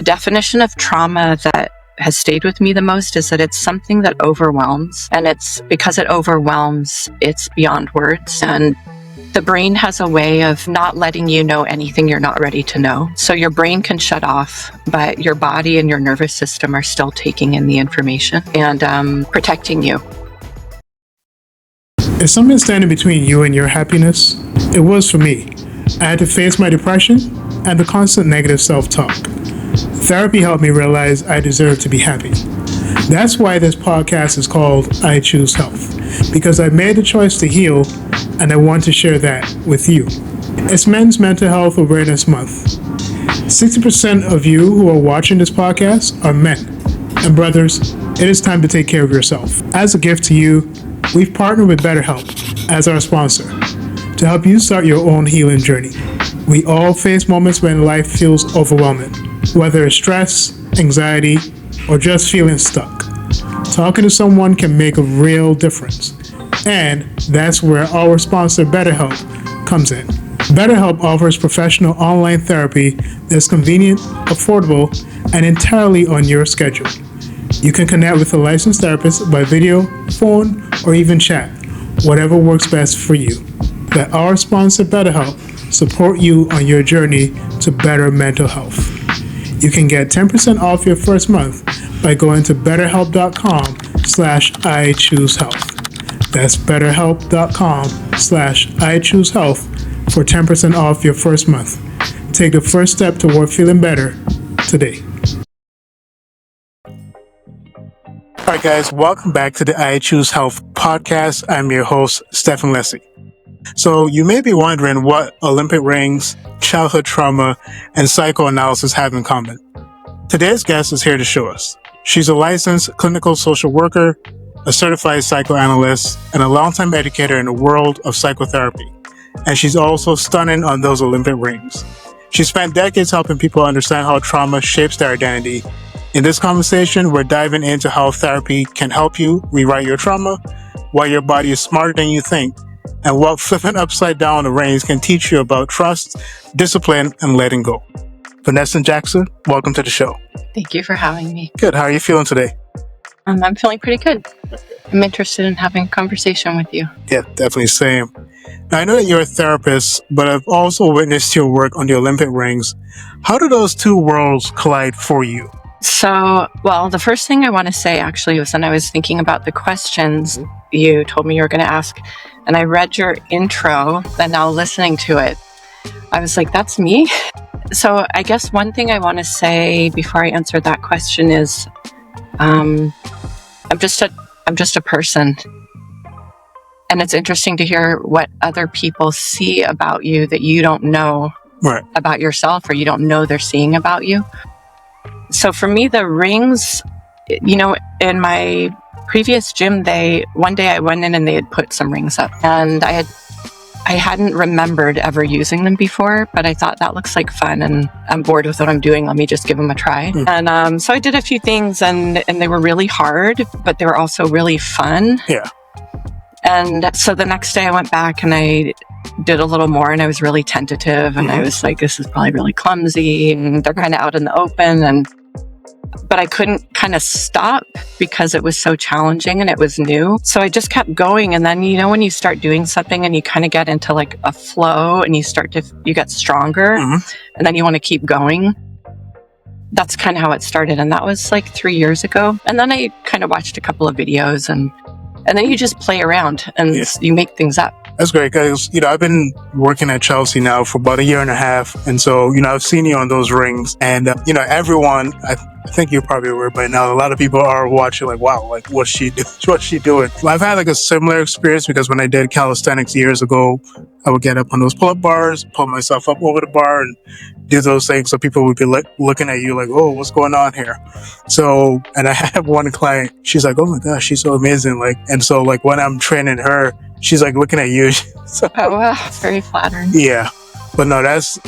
definition of trauma that has stayed with me the most is that it's something that overwhelms, and it's because it overwhelms, it's beyond words. And the brain has a way of not letting you know anything you're not ready to know. So your brain can shut off, but your body and your nervous system are still taking in the information and protecting you. Is something standing between you and your happiness? It was for me. I had to face my depression and the constant negative self-talk. Therapy helped me realize I deserve to be happy. That's why this podcast is called I Choose Health, because I made the choice to heal and I want to share that with you. It's Men's Mental Health Awareness Month. 60% of you who are watching this podcast are men. And brothers, it is time to take care of yourself. As a gift to you, we've partnered with BetterHelp as our sponsor to help you start your own healing journey. We all face moments when life feels overwhelming, whether it's stress, anxiety, or just feeling stuck. Talking to someone can make a real difference. And that's where our sponsor BetterHelp comes in. BetterHelp offers professional online therapy that's convenient, affordable, and entirely on your schedule. You can connect with a licensed therapist by video, phone, or even chat, whatever works best for you. Let our sponsor BetterHelp support you on your journey to better mental health. You can get 10% off your first month by going to betterhelp.com/iChooseHealth. That's betterhelp.com/iChooseHealth for 10% off your first month. Take the first step toward feeling better today. All right, guys, welcome back to the I Choose Health podcast. I'm your host, Stephen Leslie. So you may be wondering what Olympic rings, childhood trauma, and psychoanalysis have in common. Today's guest is here to show us. She's a licensed clinical social worker, a certified psychoanalyst, and a longtime educator in the world of psychotherapy. And she's also stunning on those Olympic rings. She spent decades helping people understand how trauma shapes their identity. In this conversation, we're diving into how therapy can help you rewrite your trauma, why your body is smarter than you think, and what flipping upside down the rings can teach you about trust, discipline, and letting go. Vanessa Jackson, welcome to the show. Thank you for having me. Good. How are you feeling today? I'm feeling pretty good. I'm interested in having a conversation with you. Yeah, definitely same. Now, I know that you're a therapist, but I've also witnessed your work on the Olympic rings. How do those two worlds collide for you? So, well, the first thing I want to say actually was when I was thinking about the questions you told me you were going to ask, and I read your intro, and now listening to it, I was like, that's me. So I guess one thing I want to say before I answer that question is, I'm just a person. And it's interesting to hear what other people see about you that you don't know about yourself, or you don't know they're seeing about you. So for me, the rings, you know, in my previous gym, one day I went in and they had put some rings up, and I hadn't remembered ever using them before, but I thought that looks like fun and I'm bored with what I'm doing. Let me just give them a try. And so I did a few things and they were really hard, but they were also really fun. Yeah. And so the next day I went back and I did a little more, and I was really tentative, and I was like, this is probably really clumsy, and they're kind of out in the open, but I couldn't kind of stop because it was so challenging and it was new. So I just kept going. And then, you know, when you start doing something and you kind of get into like a flow and you get stronger, and then you want to keep going. That's kind of how it started. And that was like 3 years ago. And then I kind of watched a couple of videos, and then you just play around and you make things up. That's great, because, you know, I've been working at Chelsea now for about 1.5 years. And so, you know, I've seen you on those rings, and, you know, everyone, I think you're probably aware by now, a lot of people are watching like, wow, like what's she doing? Well, I've had like a similar experience, because when I did calisthenics years ago, I would get up on those pull-up bars, pull myself up over the bar and do those things. So people would be looking at you like, oh, what's going on here? So, and I have one client, she's like, oh my gosh, she's so amazing. Like, and so like when I'm training her, she's like looking at you. So, oh, wow. Very flattering. Yeah. But no, that's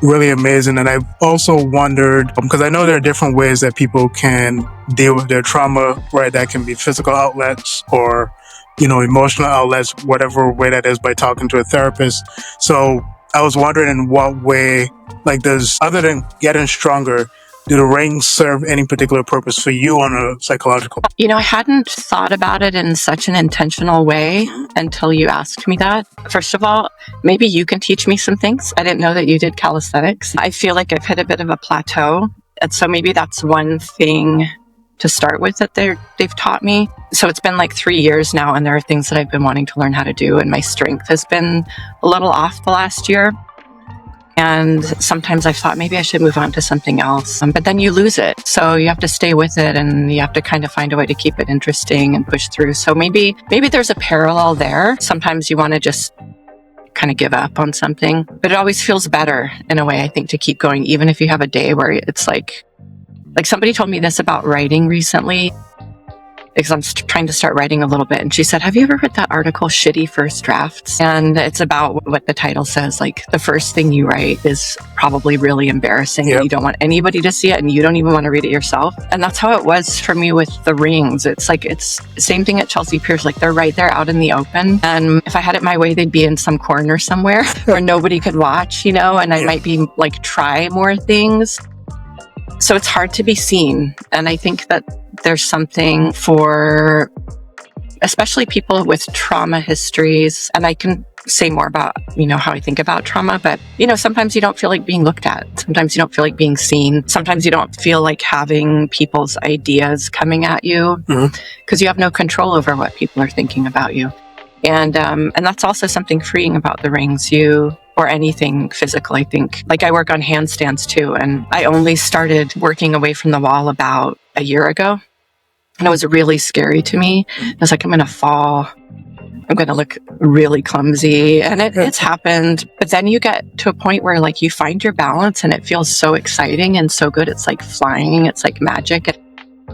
really amazing. And I've also wondered, because I know there are different ways that people can deal with their trauma, right? That can be physical outlets or, you know, emotional outlets, whatever way that is, by talking to a therapist. So I was wondering in what way, like, other than getting stronger, do the rings serve any particular purpose for you on a psychological? I hadn't thought about it in such an intentional way until you asked me that. First of all, maybe you can teach me some things. I didn't know that you did calisthenics. I feel like I've hit a bit of a plateau. And so maybe that's one thing to start with that they've taught me. So it's been like 3 years now, and there are things that I've been wanting to learn how to do, and my strength has been a little off the last year. And sometimes I've thought maybe I should move on to something else, but then you lose it. So you have to stay with it, and you have to kind of find a way to keep it interesting and push through. So maybe there's a parallel there. Sometimes you want to just kind of give up on something, but it always feels better in a way, I think, to keep going, even if you have a day where it's like somebody told me this about writing recently, because I'm trying to start writing a little bit. And she said, have you ever read that article, Shitty First Drafts? And it's about what the title says, like the first thing you write is probably really embarrassing. Yep. And you don't want anybody to see it, and you don't even want to read it yourself. And that's how it was for me with the rings. It's the same thing at Chelsea Piers. Like, they're right there out in the open. And if I had it my way, they'd be in some corner somewhere where nobody could watch, and I might be like, try more things. So it's hard to be seen. And I think that there's something for especially people with trauma histories. And I can say more about, how I think about trauma, but, sometimes you don't feel like being looked at. Sometimes you don't feel like being seen. Sometimes you don't feel like having people's ideas coming at you because you have no control over what people are thinking about you. And that's also something freeing about the rings. Or anything physical, I think. Like, I work on handstands too, and I only started working away from the wall about a year ago. And it was really scary to me. I was like, I'm going to fall. I'm going to look really clumsy. And it's happened. But then you get to a point where, like, you find your balance, and it feels so exciting and so good. It's like flying. It's like magic.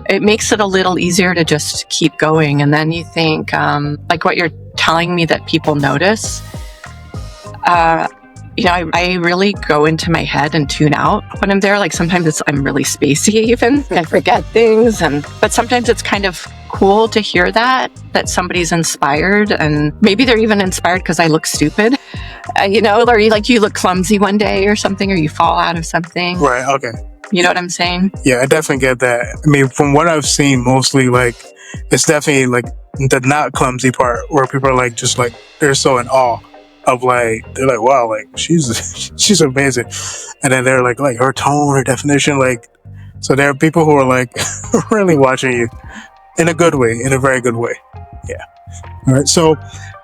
It makes it a little easier to just keep going. And then you think, like what you're telling me that people notice, I really go into my head and tune out when I'm there. Like, sometimes I'm really spacey even. I forget things. But sometimes it's kind of cool to hear that somebody's inspired, and maybe they're even inspired because I look stupid, or you look clumsy one day or something, or you fall out of something. Right. Okay. You know what I'm saying? Yeah, I definitely get that. I mean, from what I've seen, mostly, like, it's definitely like the not clumsy part where people are like, just like, they're so in awe of, like, they're like, wow, like, she's amazing. And then they're like her tone, her definition, like, so there are people who are like really watching you in a good way, in a very good way. Yeah. All right. So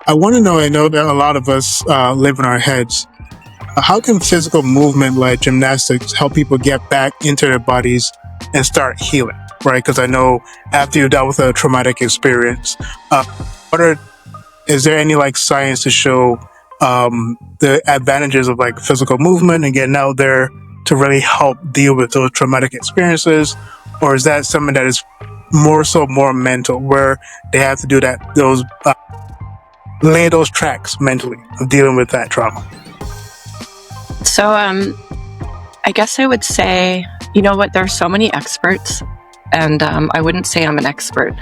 I want to know, I know that a lot of us live in our heads. How can physical movement like gymnastics help people get back into their bodies and start healing? Right? Because I know after you dealt with a traumatic experience, is there any like science to show the advantages of like physical movement and getting out there to really help deal with those traumatic experiences? Or is that something that is more mental, where they have to do those lay those tracks mentally of dealing with that trauma? So I guess I would say, you know what, there are so many experts, and I wouldn't say I'm an expert.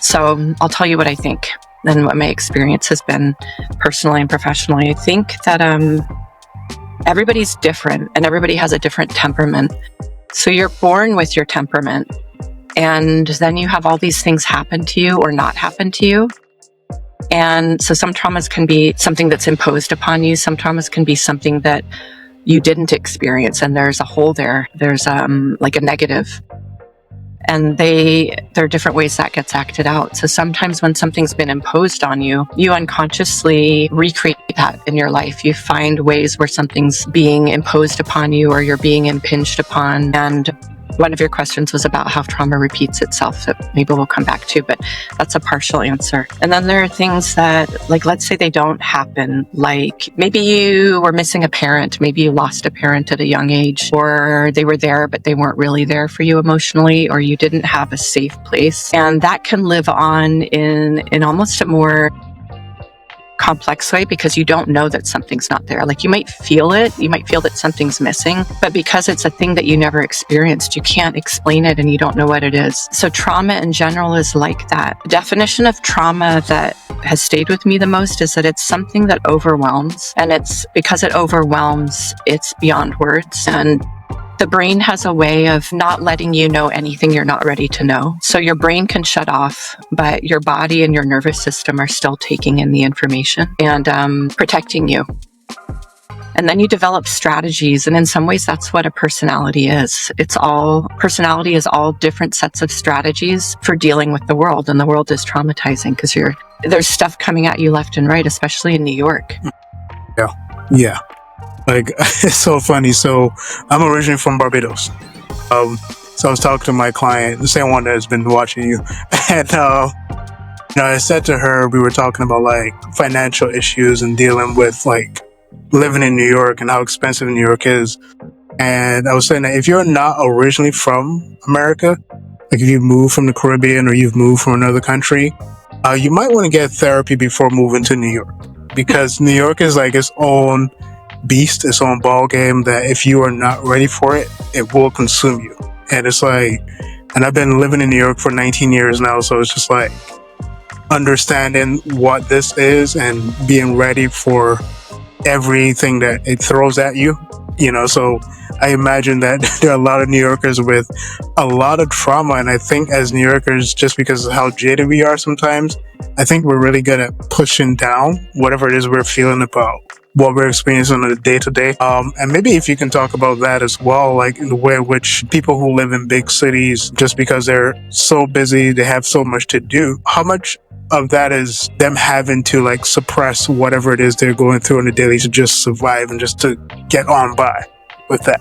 So I'll tell you what I think and what my experience has been personally and professionally. I think that everybody's different, and everybody has a different temperament. So you're born with your temperament, and then you have all these things happen to you or not happen to you. And so some traumas can be something that's imposed upon you. Some traumas can be something that you didn't experience, and there's a hole there. There's like a negative. And there are different ways that gets acted out. So sometimes when something's been imposed on you, you unconsciously recreate that in your life. You find ways where something's being imposed upon you, or you're being impinged upon. And one of your questions was about how trauma repeats itself, that maybe we'll come back to, but that's a partial answer. And then there are things that, like, let's say they don't happen. Like, maybe you were missing a parent, maybe you lost a parent at a young age, or they were there, but they weren't really there for you emotionally, or you didn't have a safe place. And that can live on in almost a more complex way, because you don't know that something's not there. Like, you might feel it, you might feel that something's missing, but because it's a thing that you never experienced, you can't explain it and you don't know what it is. So trauma in general is like that. The definition of trauma that has stayed with me the most is that it's something that overwhelms, and it's because it overwhelms, it's beyond words. And The brain has a way of not letting you know anything you're not ready to know. So your brain can shut off, but your body and your nervous system are still taking in the information and protecting you. And then you develop strategies. And in some ways, that's what a personality is. Personality is all different sets of strategies for dealing with the world. And the world is traumatizing because there's stuff coming at you left and right, especially in New York. Yeah. Like, it's so funny. So I'm originally from Barbados. So I was talking to my client, the same one that has been watching you. And, I said to her, we were talking about like financial issues and dealing with like living in New York and how expensive New York is. And I was saying that if you're not originally from America, like if you moved from the Caribbean or you've moved from another country, you might want to get therapy before moving to New York, because New York is like its own beast, its own ball game that if you are not ready for it, it will consume you. And it's like, and I've been living in New York for 19 years now, so it's just like understanding what this is and being ready for everything that it throws at you, so I imagine that there are a lot of New Yorkers with a lot of trauma, and I think as New Yorkers, just because of how jaded we are sometimes, I think we're really good at pushing down whatever it is we're feeling about what we're experiencing on a day-to-day. And maybe if you can talk about that as well, like in the way in which people who live in big cities, just because they're so busy, they have so much to do, how much of that is them having to like suppress whatever it is they're going through on a daily to just survive and just to get on by with that?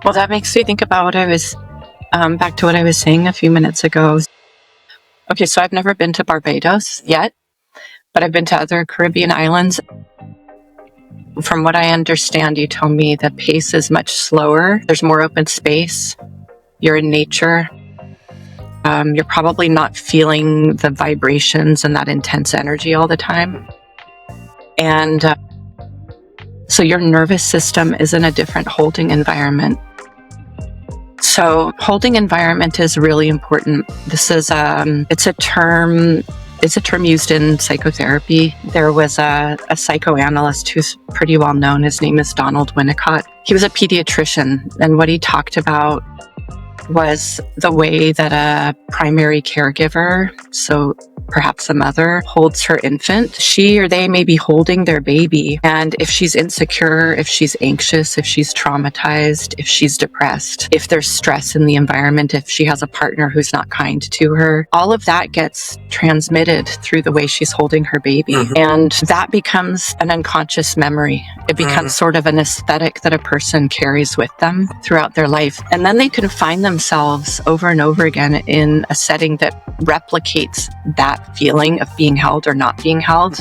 Well, that makes me think about back to what I was saying a few minutes ago. Okay, so I've never been to Barbados yet, but I've been to other Caribbean islands. From what I understand, you told me the pace is much slower. There's more open space. You're in nature. You're probably not feeling the vibrations and that intense energy all the time. And so your nervous system is in a different holding environment. So holding environment is really important. This is it's a term used in psychotherapy. There was a psychoanalyst who's pretty well known. His name is Donald Winnicott. He was a pediatrician, and what he talked about was the way that a primary caregiver, so perhaps a mother, holds her infant. She or they may be holding their baby, and if she's insecure, if she's anxious, if she's traumatized, if she's depressed, if there's stress in the environment, if she has a partner who's not kind to her, all of that gets transmitted through the way she's holding her baby. Mm-hmm. And that becomes an unconscious memory. It becomes sort of an aesthetic that a person carries with them throughout their life. And then they can find themselves over and over again in a setting that replicates that feeling of being held or not being held.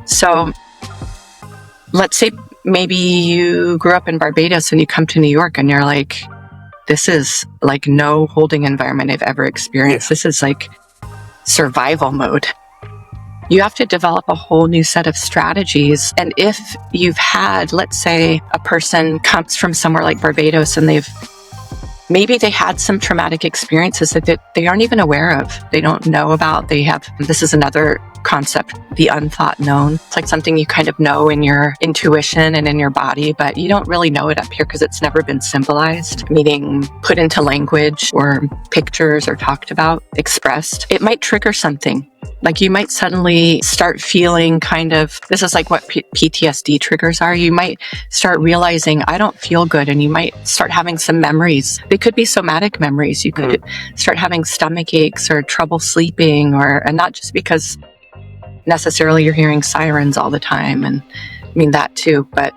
So let's say maybe you grew up in Barbados and you come to New York and you're like, this is like no holding environment I've ever experienced. This is like survival mode. You have to develop a whole new set of strategies. And if you've had, let's say a person comes from somewhere like Barbados and maybe they had some traumatic experiences that they aren't even aware of. They don't know about. This is another concept, the unthought known. It's like something you kind of know in your intuition and in your body, but you don't really know it up here because it's never been symbolized, meaning put into language or pictures or talked about, expressed. It might trigger something. Like you might suddenly start feeling this is like what PTSD triggers are. You might start realizing, I don't feel good. And you might start having some memories. They could be somatic memories. You could start having stomach aches or trouble sleeping, and not just because necessarily you're hearing sirens all the time. And I mean that too, but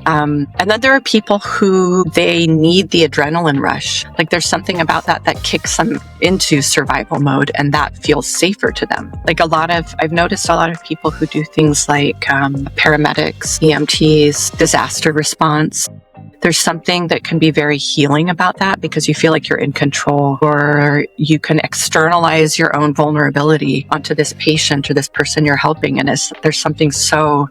and then there are people who they need the adrenaline rush. Like there's something about that kicks them into survival mode, and that feels safer to them. Like I've noticed a lot of people who do things like paramedics, EMTs, disaster response. There's something that can be very healing about that because you feel like you're in control, or you can externalize your own vulnerability onto this patient or this person you're helping. And there's something so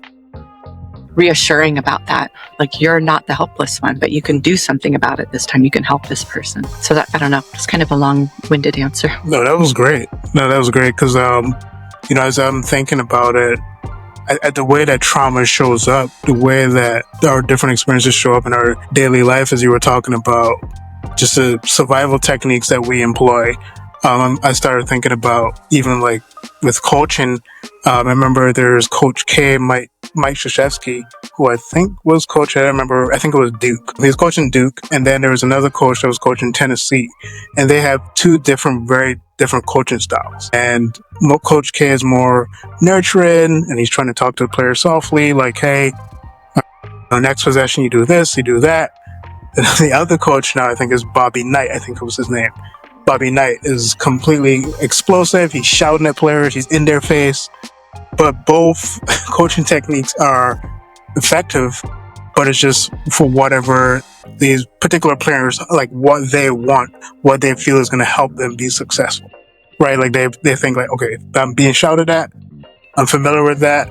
reassuring about that. Like you're not the helpless one, but you can do something about it this time. You can help this person. So that, I don't know, it's kind of a long-winded answer. No, that was great. Because, as I'm thinking about it, at the way that trauma shows up, the way that our different experiences show up in our daily life, as you were talking about, just the survival techniques that we employ. I started thinking about even like with coaching. I remember there's Coach K, Mike Krzyzewski, who I think was coach. I think it was Duke. He was coaching Duke, and then there was another coach that was coaching Tennessee, and they have two very different coaching styles. And Coach K is more nurturing, and he's trying to talk to the player softly, like, "Hey, next possession, you do this, you do that." And the other coach now, I think, is Bobby Knight. I think it was his name. Bobby Knight is completely explosive. He's shouting at players. He's in their face. But both coaching techniques are effective, but it's just for whatever these particular players, like what they want, what they feel is going to help them be successful, right? Like they think like, okay, if I'm being shouted at, I'm familiar with that,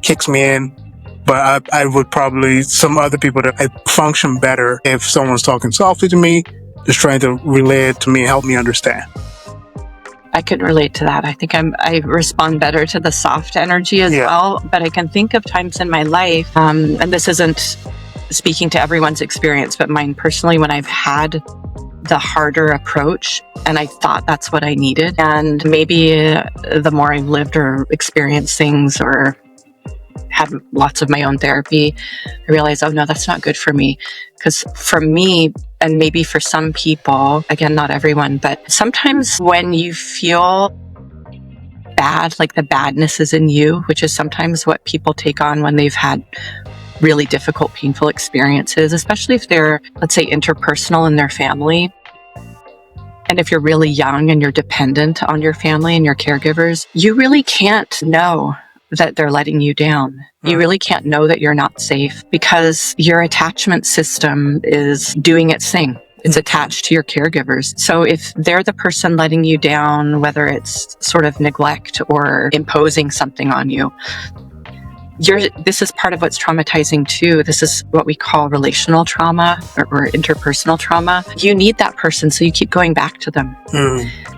kicks me in. But I would probably, some other people that I function better if someone's talking softly to me, just trying to relay it to me, help me understand. I could relate to that. I think I respond better to the soft energy as well. But I can think of times in my life, and this isn't speaking to everyone's experience, but mine personally, when I've had the harder approach and I thought that's what I needed. And maybe the more I've lived or experienced things or had lots of my own therapy, I realized, oh no, that's not good for me. Because for me, and maybe for some people, again, not everyone, but sometimes when you feel bad, like the badness is in you, which is sometimes what people take on when they've had really difficult, painful experiences, especially if they're, let's say, interpersonal in their family. And if you're really young and you're dependent on your family and your caregivers, you really can't know that they're letting you down. You really can't know that you're not safe because your attachment system is doing its thing. It's attached to your caregivers. So if they're the person letting you down, whether it's sort of neglect or imposing something on you, this is part of what's traumatizing too. This is what we call relational trauma or interpersonal trauma. You need that person, so you keep going back to them.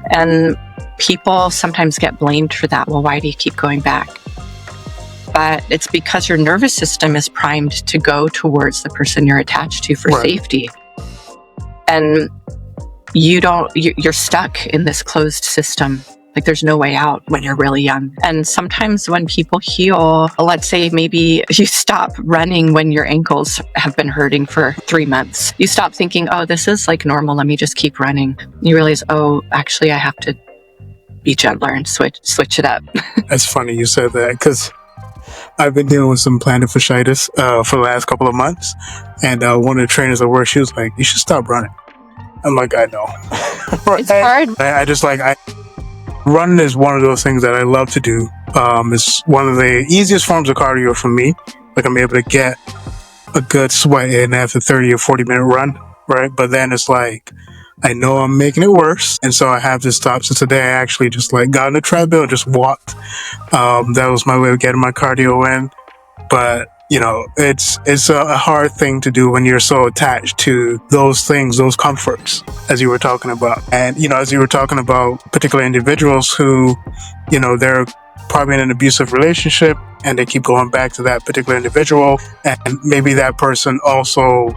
And people sometimes get blamed for that. Well, why do you keep going back? But it's because your nervous system is primed to go towards the person you're attached to for safety. And you're stuck in this closed system. Like there's no way out when you're really young. And sometimes when people heal, let's say maybe you stop running when your ankles have been hurting for 3 months. You stop thinking, oh, this is like normal, let me just keep running. You realize, oh, actually I have to be gentler and switch it up. It's funny you said that because I've been dealing with some plantar fasciitis for the last couple of months. And one of the trainers at work, she was like, you should stop running. I'm like, I know. It's hard. Running is one of those things that I love to do. It's one of the easiest forms of cardio for me. Like I'm able to get a good sweat in after 30 or 40 minute run, right? But then it's like, I know I'm making it worse. And so I have to stop. So today I actually just like got on the treadmill and just walked. That was my way of getting my cardio in. But it's a hard thing to do when you're so attached to those things, those comforts, as you were talking about. And, as you were talking about particular individuals who, they're probably in an abusive relationship and they keep going back to that particular individual. And maybe that person also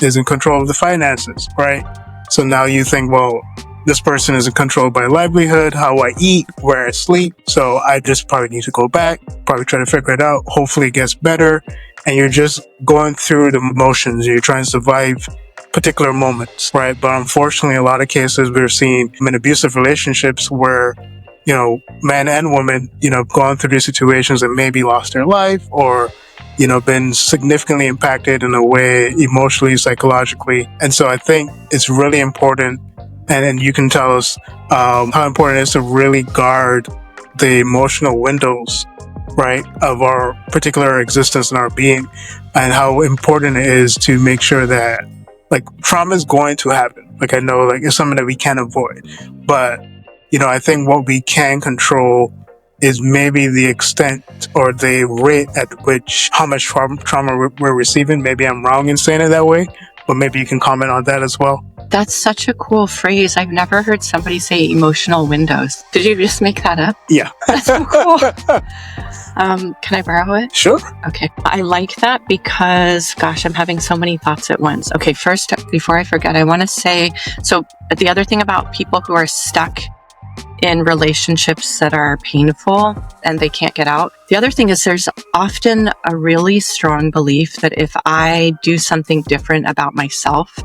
is in control of the finances, right? So now you think, well, this person is controlled by livelihood, how I eat, where I sleep. So I just probably need to go back, probably try to figure it out. Hopefully it gets better. And you're just going through the motions. You're trying to survive particular moments, right? But unfortunately, a lot of cases we're seeing in abusive relationships where, men and women, gone through these situations and maybe lost their life or, been significantly impacted in a way emotionally, psychologically. And so I think it's really important. And you can tell us how important it is to really guard the emotional windows, right, of our particular existence and our being, and how important it is to make sure that, like, trauma is going to happen. Like, I know, like, it's something that we can't avoid. But, I think what we can control is maybe the extent or the rate at which, how much trauma we're receiving. Maybe I'm wrong in saying it that way, but maybe you can comment on that as well. That's such a cool phrase. I've never heard somebody say emotional windows. Did you just make that up? Yeah. That's so cool. Can I borrow it? Sure. Okay. I like that because, gosh, I'm having so many thoughts at once. Okay, first, before I forget, I want to say, so the other thing about people who are stuck in relationships that are painful and they can't get out. The other thing is there's often a really strong belief that if I do something different about myself,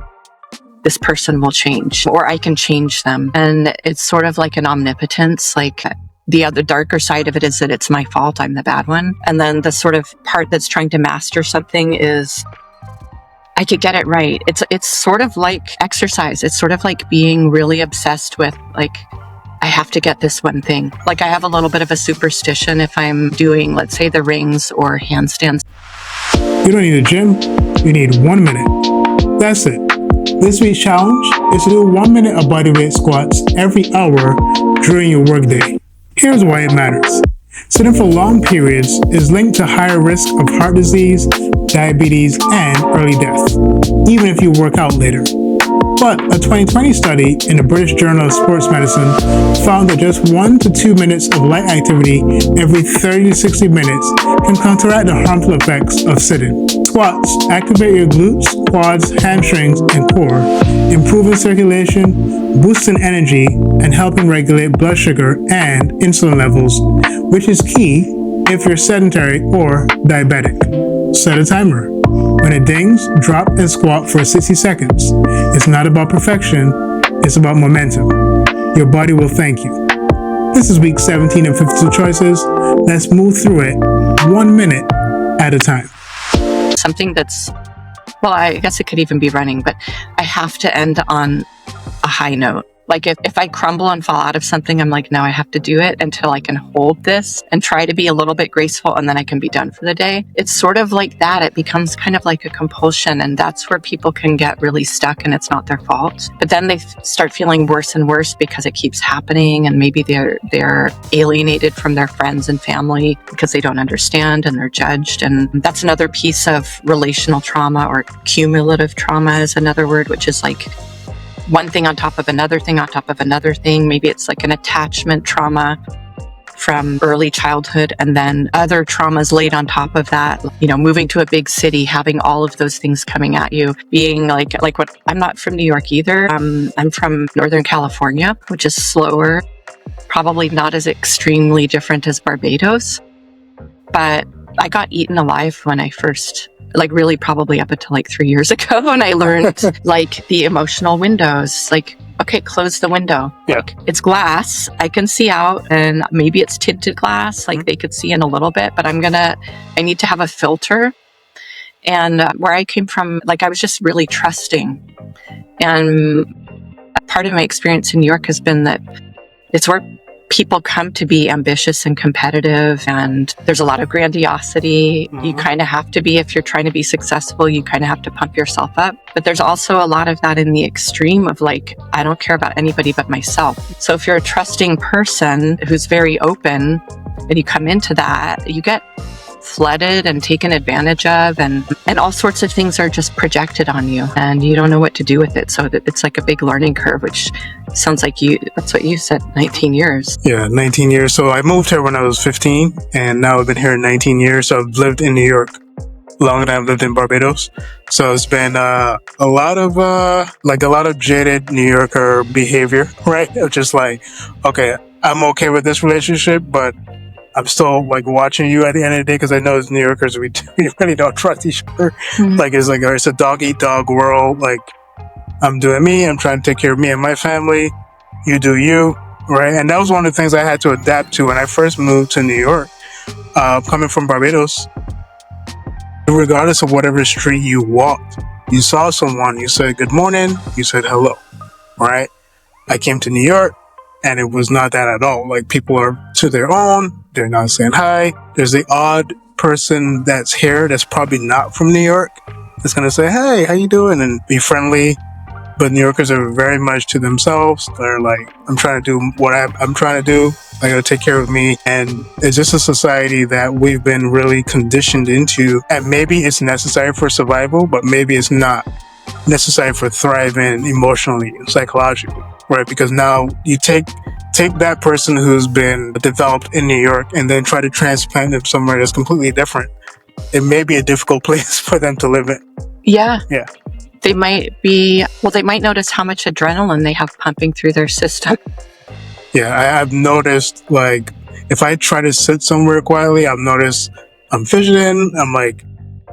this person will change or I can change them. And it's sort of like an omnipotence, like the other darker side of it is that it's my fault, I'm the bad one. And then the sort of part that's trying to master something is I could get it right. It's sort of like exercise. It's sort of like being really obsessed with like, I have to get this one thing. Like I have a little bit of a superstition if I'm doing, let's say, the rings or handstands. You don't need a gym. You need 1 minute. That's it. This week's challenge is to do 1 minute of bodyweight squats every hour during your workday. Here's why it matters. Sitting for long periods is linked to higher risk of heart disease, diabetes, and early death, even if you work out later. But a 2020 study in the British Journal of Sports Medicine found that just 1 to 2 minutes of light activity every 30 to 60 minutes can counteract the harmful effects of sitting. Squats activate your glutes, quads, hamstrings, and core, improving circulation, boosting energy, and helping regulate blood sugar and insulin levels, which is key if you're sedentary or diabetic. Set a timer. When it dings, drop and squat for 60 seconds. It's not about perfection, it's about momentum. Your body will thank you. This is week 17 of 52 choices. Let's move through it 1 minute at a time. Something that's, well, I guess it could even be running, but I have to end on a high note. Like if I crumble and fall out of something, I'm like, no, I have to do it until I can hold this and try to be a little bit graceful and then I can be done for the day. It's sort of like that. It becomes kind of like a compulsion and that's where people can get really stuck and it's not their fault. But then they start feeling worse and worse because it keeps happening and maybe they're alienated from their friends and family because they don't understand and they're judged. And that's another piece of relational trauma, or cumulative trauma is another word, which is like one thing on top of another thing on top of another thing. Maybe it's like an attachment trauma from early childhood and then other traumas laid on top of that, you know, moving to a big city, having all of those things coming at you, being like what, I'm not from New York either. I'm from Northern California, which is slower, probably not as extremely different as Barbados, but I got eaten alive when I first, like really probably up until like 3 years ago. And I learned like the emotional windows, like, okay, close the window. Yeah. Like, it's glass. I can see out and maybe it's tinted glass. Like they could see in a little bit, but I need to have a filter. And where I came from, like I was just really trusting. And part of my experience in New York has been that it's where people come to be ambitious and competitive, and there's a lot of grandiosity. You kind of have to be, if you're trying to be successful, you kind of have to pump yourself up. But there's also a lot of that in the extreme of like, I don't care about anybody but myself. So if you're a trusting person who's very open and you come into that, you get flooded and taken advantage of, and all sorts of things are just projected on you and you don't know what to do with it. So it's like a big learning curve, which sounds like that's what you said, 19 years. Yeah, 19 years. So I moved here when I was 15 and now I've been here 19 years. So I've lived in New York longer than I've lived in Barbados. So it's been a lot of jaded New Yorker behavior, right? Of just like, okay, I'm okay with this relationship, but I'm still like watching you at the end of the day because I know as New Yorkers we really don't trust each other. Like it's a dog eat dog world. Like I'm doing me. I'm trying to take care of me and my family. You do you, right? And that was one of the things I had to adapt to when I first moved to New York. Coming from Barbados, regardless of whatever street you walked, you saw someone, you said good morning, you said hello, right? I came to New York. And it was not that at all. Like people are to their own. They're not saying hi. There's the odd person that's here that's probably not from New York that's going to say, hey, how you doing? And be friendly. But New Yorkers are very much to themselves. They're like, I'm trying to do what I'm trying to do. I got to take care of me. And it's just a society that we've been really conditioned into. And maybe it's necessary for survival, but maybe it's not necessary for thriving emotionally and psychologically, right? Because now you take that person who's been developed in New York and then try to transplant them somewhere that's completely different. It may be a difficult place for them to live in. Yeah. Yeah. They might notice how much adrenaline they have pumping through their system. Yeah, I've noticed, like, if I try to sit somewhere quietly, I've noticed I'm fidgeting, I'm like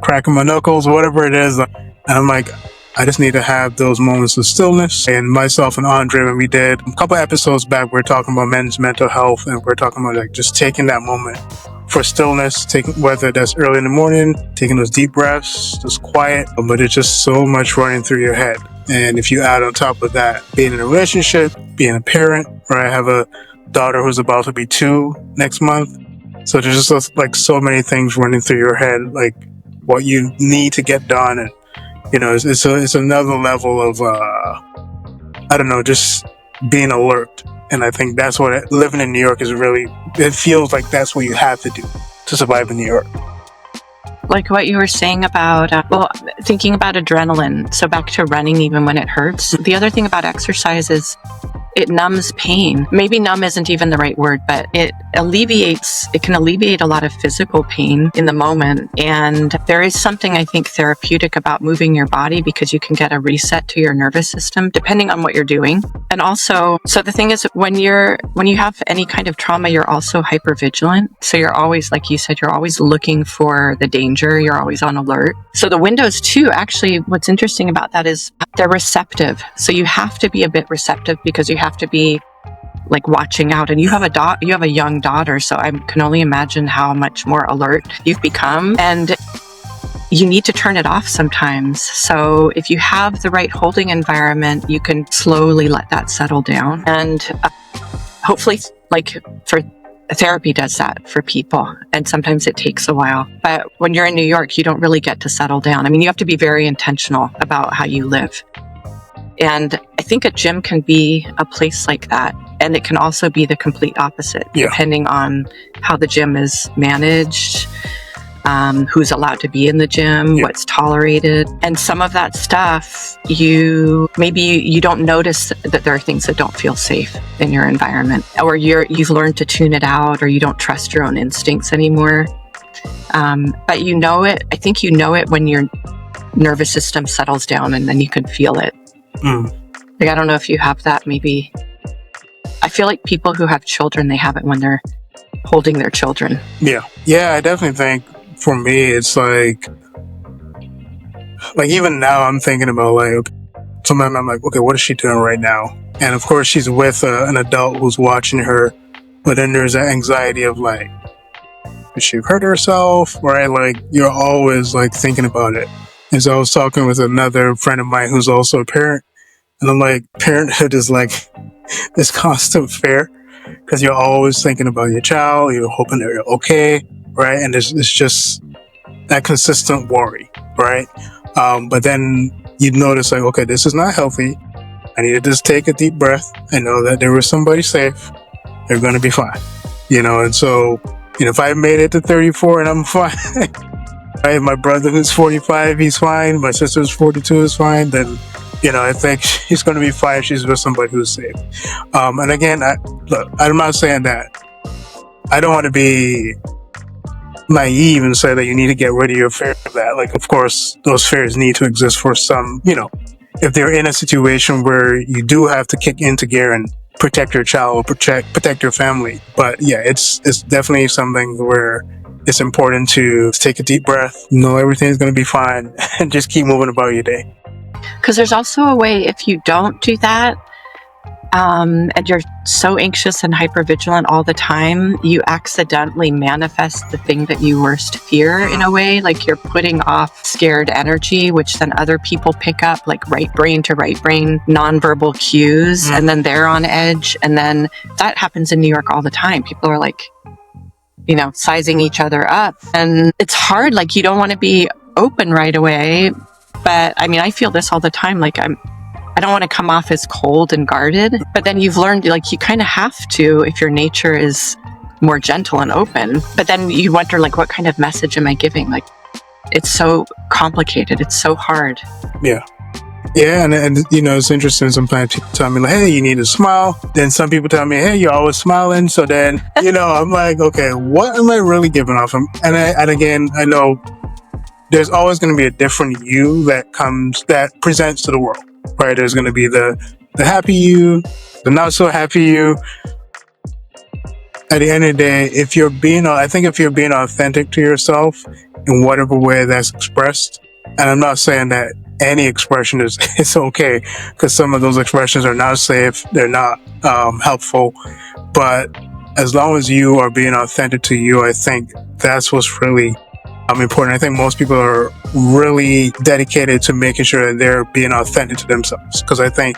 cracking my knuckles, whatever it is. And I'm like, I just need to have those moments of stillness. And myself and Andre, when we did a couple episodes back, we are talking about men's mental health, and we're talking about like just taking that moment for stillness, taking, whether that's early in the morning, taking those deep breaths, just quiet, but it's just so much running through your head. And if you add on top of that, being in a relationship, being a parent, right? I have a daughter who's about to be 2 next month. So there's just like so many things running through your head, like what you need to get done. And, you know, it's another level of, I don't know, just being alert. And I think that's what living in New York is really, it feels like that's what you have to do to survive in New York. Like what you were saying about, thinking about adrenaline. So back to running even when it hurts. The other thing about exercise is it numbs pain. Maybe numb isn't even the right word, but it can alleviate a lot of physical pain in the moment. And there is something, I think, therapeutic about moving your body because you can get a reset to your nervous system depending on what you're doing. And also, so the thing is, when you have any kind of trauma, you're also hypervigilant. So you're always, like you said, you're always looking for the danger. You're always on alert. So the windows too, actually, what's interesting about that is they're receptive. So you have to be a bit receptive because you have to be like watching out. And you have a young daughter, so I can only imagine how much more alert you've become. And you need to turn it off sometimes. So if you have the right holding environment, you can slowly let that settle down. And hopefully, like for therapy does that for people. And sometimes it takes a while. But when you're in New York, you don't really get to settle down. I mean, you have to be very intentional about how you live. And I think a gym can be a place like that. And it can also be the complete opposite, depending on how the gym is managed, who's allowed to be in the gym, what's tolerated. And some of that stuff, you don't notice that there are things that don't feel safe in your environment, or you've learned to tune it out, or you don't trust your own instincts anymore. But you know it. I think you know it when your nervous system settles down, and then you can feel it. Like, I don't know if you have that. Maybe I feel like people who have children, they have it when they're holding their children. Yeah, I definitely think for me, it's like even now I'm thinking about like, sometimes I'm like, okay, what is she doing right now? And of course she's with an adult who's watching her, but then there's that anxiety of like, did she hurt herself? Right? Like, you're always like thinking about it. And so I was talking with another friend of mine who's also a parent, and I'm like, parenthood is like this constant fear because you're always thinking about your child, you're hoping they're okay, right? And it's just that consistent worry, right? But then you notice like, okay, this is not healthy. I need to just take a deep breath and know that there was somebody safe. They're going to be fine, you know? And so, you know, if I made it to 34 and I'm fine, right? My brother who's 45, he's fine. My sister who's 42 is fine. Then, you know, I think she's going to be fine if she's with somebody who's safe. And again, I'm not saying that. I don't want to be naive and say that you need to get rid of your fear of that. Like, of course, those fears need to exist for some, you know, if they're in a situation where you do have to kick into gear and protect your child or protect your family. But yeah, it's definitely something where it's important to take a deep breath, know everything's going to be fine, and just keep moving about your day. Because there's also a way, if you don't do that, and you're so anxious and hypervigilant all the time, you accidentally manifest the thing that you worst fear in a way. Like, you're putting off scared energy, which then other people pick up, like right brain to right brain, nonverbal cues, and then they're on edge. And then that happens in New York all the time. People are like, you know, sizing each other up. And it's hard. Like, you don't want to be open right away. But I mean, I feel this all the time. Like, I don't want to come off as cold and guarded, but then you've learned, like, you kind of have to if your nature is more gentle and open. But then you wonder, like, what kind of message am I giving? Like, it's so complicated. It's so hard. Yeah. Yeah, and it's interesting. Sometimes people tell me, like, hey, you need to smile. Then some people tell me, hey, you're always smiling. So then, I'm like, okay, what am I really giving off? And again, I know there's always going to be a different you that presents to the world, right? There's going to be the happy you, the not so happy you. At the end of the day, if you're being authentic to yourself in whatever way that's expressed, and I'm not saying that any expression is okay, because some of those expressions are not safe, they're not helpful, but as long as you are being authentic to you, I think that's what's really important. I think most people are really dedicated to making sure that they're being authentic to themselves, because I think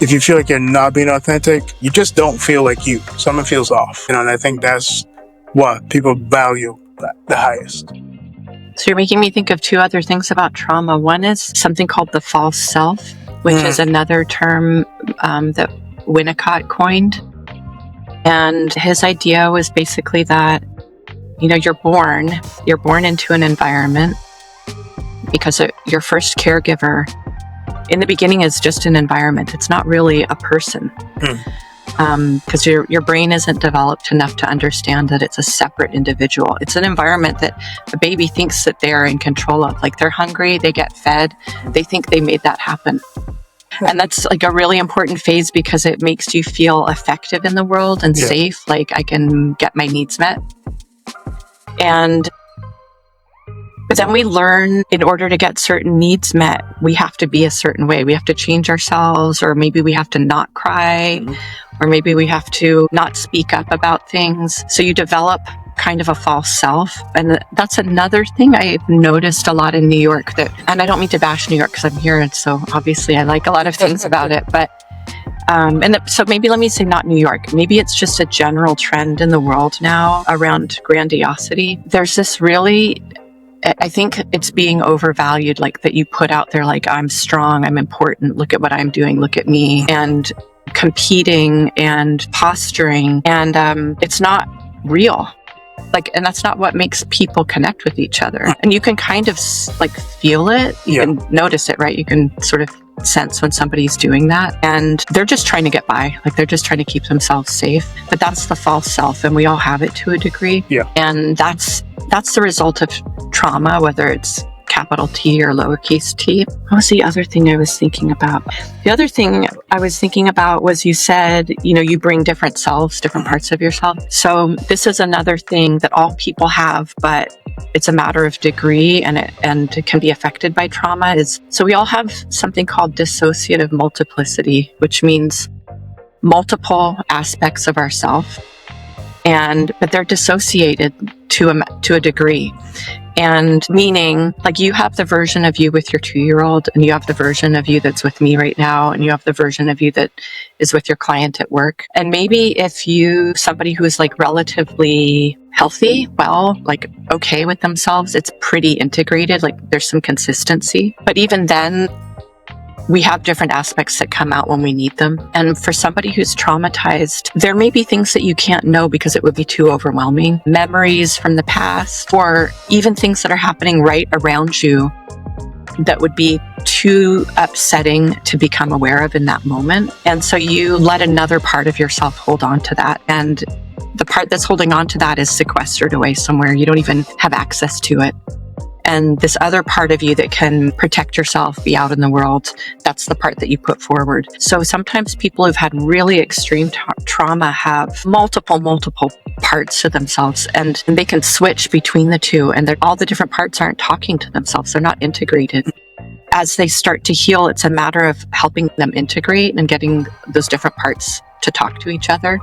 if you feel like you're not being authentic, you just don't feel like you. Something feels off, and I think that's what people value the highest. So you're making me think of two other things about trauma. One is something called the false self, which is another term that Winnicott coined. And his idea was basically that, you're born into an environment because your first caregiver in the beginning is just an environment. It's not really a person. Because your brain isn't developed enough to understand that it's a separate individual. It's an environment that a baby thinks that they're in control of. Like, they're hungry, they get fed, they think they made that happen. And that's like a really important phase because it makes you feel effective in the world and safe, like I can get my needs met. But then we learn in order to get certain needs met, we have to be a certain way. We have to change ourselves, or maybe we have to not cry, or maybe we have to not speak up about things. So you develop kind of a false self. And that's another thing I've noticed a lot in New York and I don't mean to bash New York because I'm here. And so obviously I like a lot of things about it, but so maybe let me say not New York. Maybe it's just a general trend in the world now around grandiosity. There's this really, I think it's being overvalued, like that you put out there, like, I'm strong, I'm important, look at what I'm doing, look at me, and competing and posturing. And it's not real. And that's not what makes people connect with each other. And you can kind of feel it. You can notice it, right? You can sort of sense when somebody's doing that, and they're just trying to get by. Like, they're just trying to keep themselves safe. But that's the false self, and we all have it to a degree. And that's the result of trauma, whether it's capital T or lowercase t. What was the other thing I was thinking about? The other thing I was thinking about was you said, you bring different selves, different parts of yourself. So this is another thing that all people have, but it's a matter of degree, and it can be affected by trauma. So we all have something called dissociative multiplicity, which means multiple aspects of ourself, but they're dissociated to a degree. And meaning, like, you have the version of you with your 2-year-old, and you have the version of you that's with me right now, and you have the version of you that is with your client at work. And maybe if somebody who is like relatively healthy, okay with themselves, it's pretty integrated, like there's some consistency. But even then, we have different aspects that come out when we need them. And for somebody who's traumatized, there may be things that you can't know because it would be too overwhelming. Memories from the past, or even things that are happening right around you that would be too upsetting to become aware of in that moment. And so you let another part of yourself hold on to that. And the part that's holding on to that is sequestered away somewhere. You don't even have access to it. And this other part of you that can protect yourself, be out in the world, that's the part that you put forward. So sometimes people who've had really extreme trauma have multiple parts to themselves, and they can switch between the two, and all the different parts aren't talking to themselves. They're not integrated. As they start to heal, it's a matter of helping them integrate and getting those different parts to talk to each other.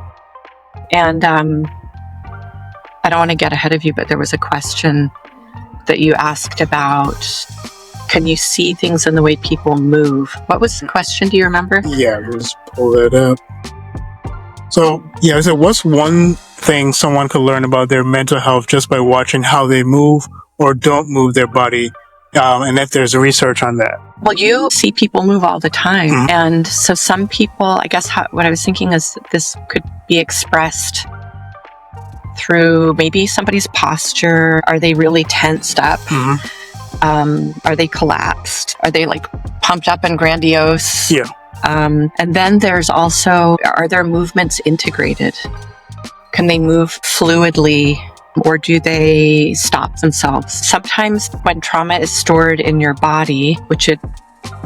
And I don't want to get ahead of you, but there was a question that you asked about, can you see things in the way people move? What was the question? Do you remember? Yeah, let's pull that up. So, so what's one thing someone could learn about their mental health just by watching how they move or don't move their body? And if there's research on that. Well, you see people move all the time. Mm-hmm. And so some people, I guess what I was thinking is this could be expressed through maybe somebody's posture. Are they really tensed up? Mm-hmm. Are they collapsed? Are they like pumped up and grandiose? Yeah. And then there's also, are their movements integrated? Can they move fluidly, or do they stop themselves? Sometimes when trauma is stored in your body, which it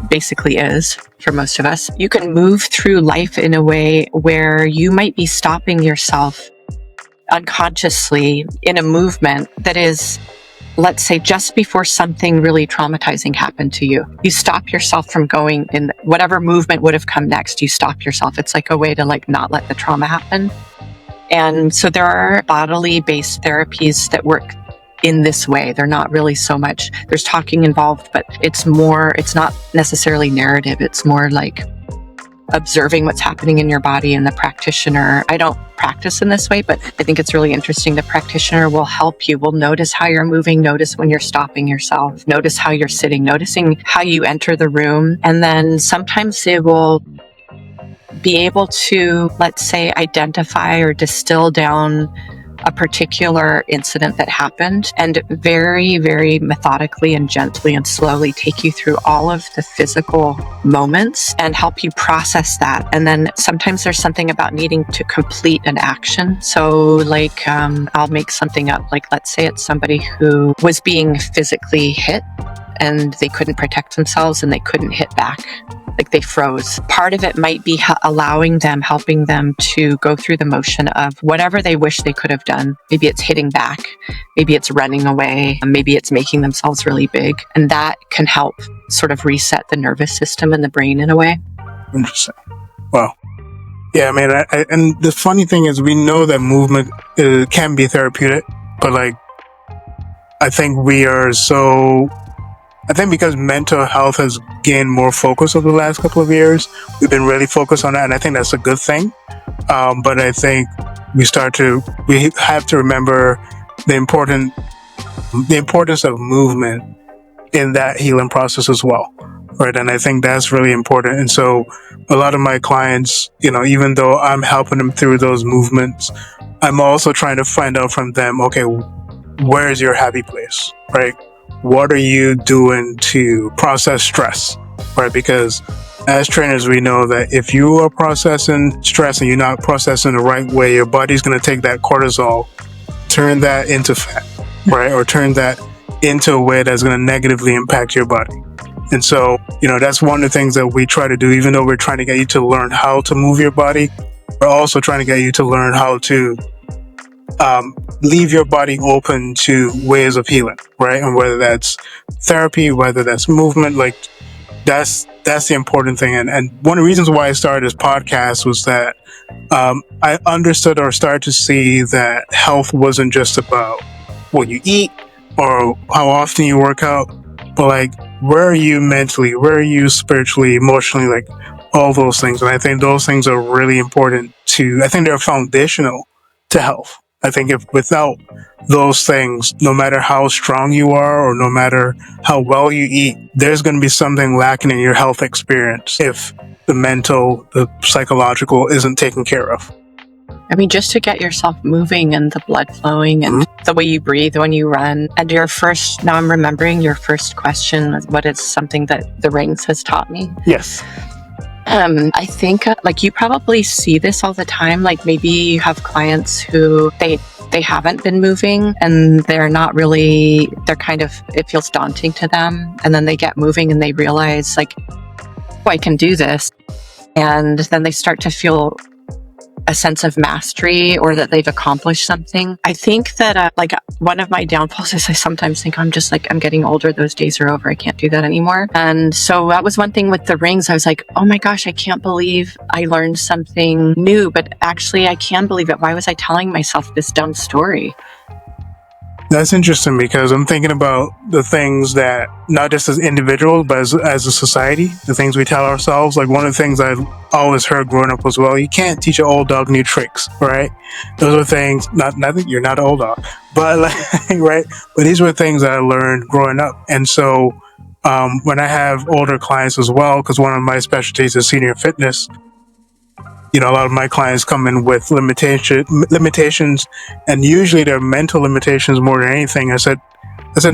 basically is for most of us, you can move through life in a way where you might be stopping yourself unconsciously in a movement that is, let's say, just before something really traumatizing happened to you. You stop yourself from going in whatever movement would have come next. You stop yourself. It's like a way to like not let the trauma happen. And so there are bodily based therapies that work in this way. They're not really so much, there's talking involved, but it's not necessarily narrative. It's more like observing what's happening in your body, and the practitioner, I don't practice in this way, but I think it's really interesting. The practitioner will help you, will notice how you're moving, notice when you're stopping yourself, notice how you're sitting, noticing how you enter the room. And then sometimes they will be able to, let's say, identify or distill down a particular incident that happened, and very, very methodically and gently and slowly take you through all of the physical moments and help you process that. And then sometimes there's something about needing to complete an action. So like, I'll make something up. Like, let's say it's somebody who was being physically hit and they couldn't protect themselves and they couldn't hit back. Like they froze. Part of it might be helping them to go through the motion of whatever they wish they could have done. Maybe it's hitting back. Maybe it's running away. Maybe it's making themselves really big. And that can help sort of reset the nervous system and the brain in a way. Interesting. Wow. Yeah, I mean, and the funny thing is we know that movement can be therapeutic, but like, I think because mental health has gained more focus over the last couple of years, we've been really focused on that, and I think that's a good thing. But I think we have to remember the importance of movement in that healing process as well, right? And I think that's really important. And so a lot of my clients, even though I'm helping them through those movements, I'm also trying to find out from them, okay, where's your happy place, right? What are you doing to process stress, right? Because as trainers, we know that if you are processing stress and you're not processing the right way, your body's going to take that cortisol, turn that into fat, right? Or turn that into a way that's going to negatively impact your body. And so, that's one of the things that we try to do, even though we're trying to get you to learn how to move your body, we're also trying to get you to learn how to leave your body open to ways of healing, right? And whether that's therapy, whether that's movement, like that's the important thing. And one of the reasons why I started this podcast was that I understood or started to see that health wasn't just about what you eat or how often you work out, but like, where are you mentally? Where are you spiritually, emotionally, like all those things? And I think those things are really important I think they're foundational to health. I think if without those things, no matter how strong you are or no matter how well you eat, there's going to be something lacking in your health experience if the mental, the psychological isn't taken care of. I mean, just to get yourself moving and the blood flowing and the way you breathe when you run. And now I'm remembering your first question, what is something that the rings has taught me? Yes. I think like you probably see this all the time. Like maybe you have clients who they haven't been moving and they're kind of, it feels daunting to them. And then they get moving and they realize like, oh, I can do this. And then they start to feel a sense of mastery or that they've accomplished something. I think that like one of my downfalls is I sometimes think I'm getting older. Those days are over. I can't do that anymore. And so that was one thing with the rings. I was like, oh my gosh, I can't believe I learned something new, but actually I can believe it. Why was I telling myself this dumb story? That's interesting because I'm thinking about the things that not just as individuals, but as a society, the things we tell ourselves. Like one of the things I've always heard growing up was, well, you can't teach an old dog new tricks, right? Those are things, not that you're not an old dog, but like, right? But these were things that I learned growing up. And so when I have older clients as well, because one of my specialties is senior fitness, a lot of my clients come in with limitations, and usually they're mental limitations more than anything. I said,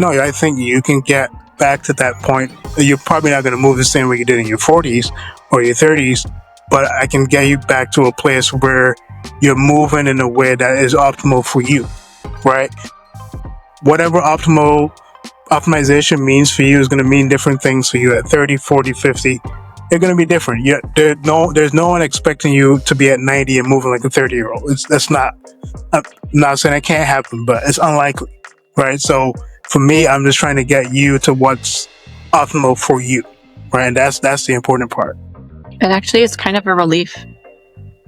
no, I think you can get back to that point. You're probably not going to move the same way you did in your 40s or your 30s, but I can get you back to a place where you're moving in a way that is optimal for you, right? Whatever optimization means for you is going to mean different things for you at 30, 40, 50. They're going to be different. There's no one expecting you to be at 90 and moving like a 30-year-old. I'm not saying it can't happen, but it's unlikely, right? So for me, I'm just trying to get you to what's optimal for you, right? And that's the important part. And actually, it's kind of a relief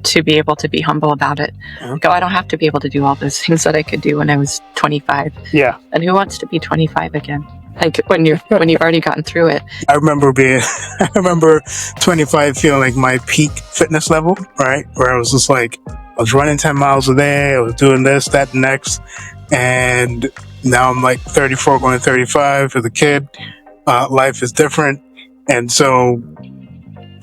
to be able to be humble about it. Go, I don't have to be able to do all those things that I could do when I was 25. Yeah. And who wants to be 25 again? Like when you've already gotten through it. I remember 25 feeling like my peak fitness level, right? Where I was just like, I was running 10 miles a day. I was doing this, that, next. And now I'm like 34 going 35 as a kid. Life is different. And so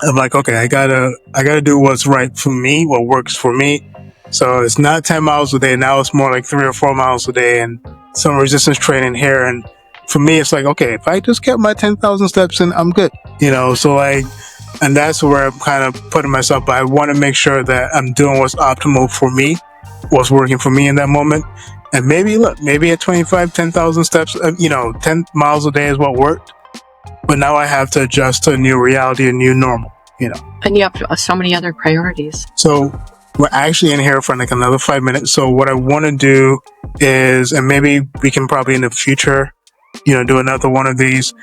I'm like, okay, I gotta do what's right for me, what works for me. So it's not 10 miles a day. Now it's more like 3 or 4 miles a day and some resistance training here. And for me, it's like, okay, if I just get my 10,000 steps in, I'm good. So and that's where I'm kind of putting myself, but I want to make sure that I'm doing what's optimal for me, what's working for me in that moment. And maybe at 25, 10,000 steps, 10 miles a day is what worked. But now I have to adjust to a new reality, a new normal, And you have so many other priorities. So we're actually in here for like another 5 minutes. So what I want to do is, and maybe we can probably in the future, do another one of these.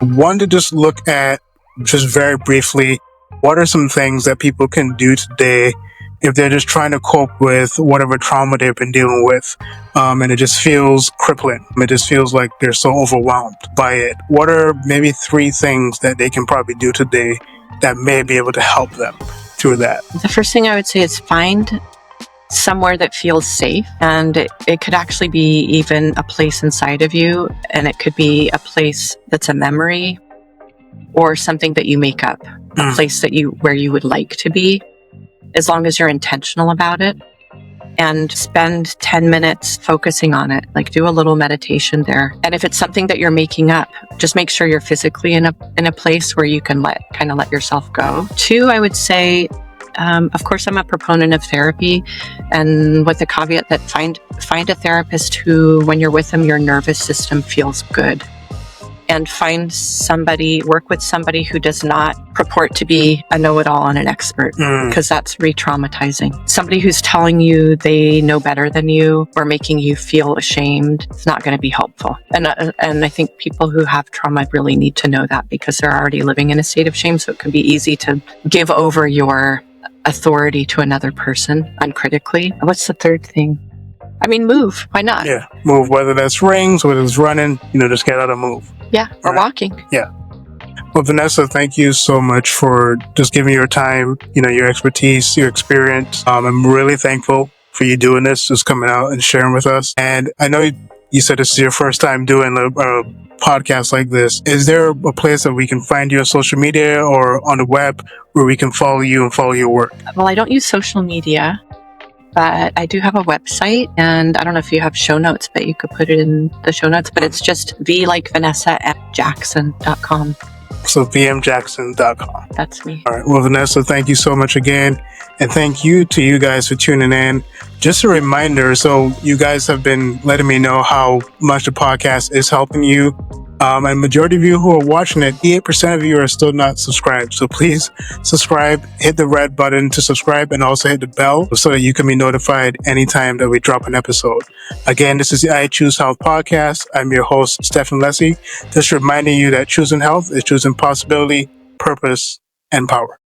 One to just look at, just very briefly, what are some things that people can do today if they're just trying to cope with whatever trauma they've been dealing with, and it just feels crippling. It just feels like they're so overwhelmed by it. What are maybe 3 things that they can probably do today that may be able to help them through that? The first thing I would say is find somewhere that feels safe. And it could actually be even a place inside of you. And it could be a place that's a memory or something that you make up, a place where you would like to be, as long as you're intentional about it. And spend 10 minutes focusing on it. Like do a little meditation there. And if it's something that you're making up, just make sure you're physically in a place where you can let yourself go. 2, I would say, of course, I'm a proponent of therapy, and with the caveat that find a therapist who, when you're with them, your nervous system feels good. And work with somebody who does not purport to be a know-it-all and an expert, because that's re-traumatizing. Somebody who's telling you they know better than you or making you feel ashamed, it's not going to be helpful. And I think people who have trauma really need to know that, because they're already living in a state of shame. So it can be easy to give over your authority to another person uncritically. What's the third thing? I mean, move. Why not? Yeah, move, whether that's rings, whether it's running, just get out and move. Yeah, or walking. Yeah. Well, Vanessa, thank you so much for just giving your time, your expertise, your experience. I'm really thankful for you doing this, just coming out and sharing with us. And I know you said this is your first time doing a podcast like this. Is there a place that we can find you on social media or on the web where we can follow you and follow your work? Well, I don't use social media, but I do have a website, and I don't know if you have show notes, but you could put it in the show notes, but it's just v.like.vanessa@jackson.com. So vmjackson.com. That's me. All right. Well, Vanessa, thank you so much again. And thank you to you guys for tuning in. Just a reminder, so you guys have been letting me know how much the podcast is helping you. And majority of you who are watching it, 8% of you are still not subscribed. So please subscribe, hit the red button to subscribe, and also hit the bell so that you can be notified anytime that we drop an episode. Again, this is the I Choose Health podcast. I'm your host, Stephen Leslie. Just reminding you that choosing health is choosing possibility, purpose, and power.